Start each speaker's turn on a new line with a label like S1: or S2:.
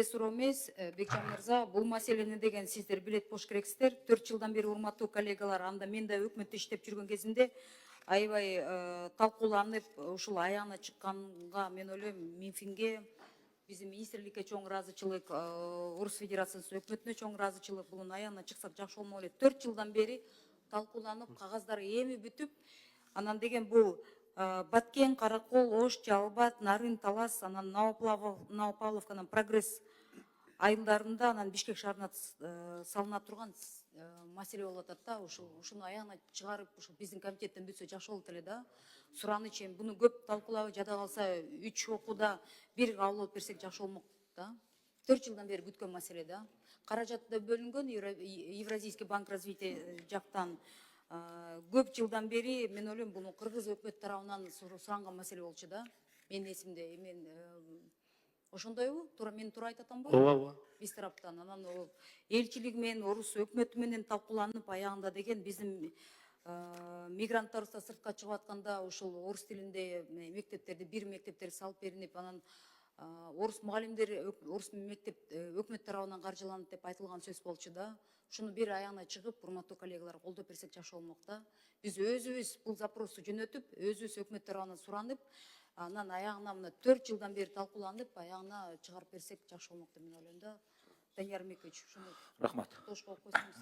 S1: Суроо эмес, Бекжан мырза, бул маселени деген сиздер билет болуш керексиздер. 4 жылдан бери урматтуу коллегалар, анда мен да өкмөттө иштеп жүргөн кезимде аябай талкууланып, ушул аягына чыкканга мен ойлойм, Минфинге, биздин министрликке чоң ыраазычылык, Орус Федерациясы өкмөтүнө чоң ыраазычылык, бунун аягына чыксак жакшы болмок эле. 4 жылдан бери талкууланып, кагаздары эми бүтүп, анан деген бул Баткен, Каракол, Ош, Жалбат, Нарын, Талас, анан Новопавловканан Прогресс айылдарында анан Бишкек шаарына салына турган маселе болуп атат да. Ушуну аягына чыгарып, ушул биздин комитеттен бүтсө жакшы болот эле да. Сураныч эми буну көп талкуулабай, жада калса 3 окууда бир кабыл алып берсек жакшы болмок да. 4 жылдан бери бүткөн маселе да. Каражат да бөлүнгөн Евразийский банк развития жактан. Көп жылдан бери мен ойлойм, буну кыргыз өкмөт тарабынан суранган маселе болчу да. Менин эсимде, мен ошондойбу? Мен туура айтып атамбы?
S2: Ооба.
S1: Биз тараптан анан элчилик менен, орус өкмөтү менен талкууланып, аягында деген биздин мигранттар сыртка чыгып атканда ушул орус тилинде мектептерди, бир мектептерди салып беринип, анан орус мугалимдер орус мектеп өкмөт тарабынан каржыланат деп айтылган сөз болчу да. Ушуну бир аягына чыгып, урматтуу коллегалар, колдоп берсек жакшы болмок да. Биз өзүбүз бул запросту жөнөтүп, өзүбүз өкмөт тарабынан суранып, анан аягына мына 4 жылдан бери талкууланып, аягына чыгарып берсек жакшы болмок деп мен ойлойм да. Данияр Микович, ушуну
S2: Рахмат.
S1: тош коюп койсоңуз.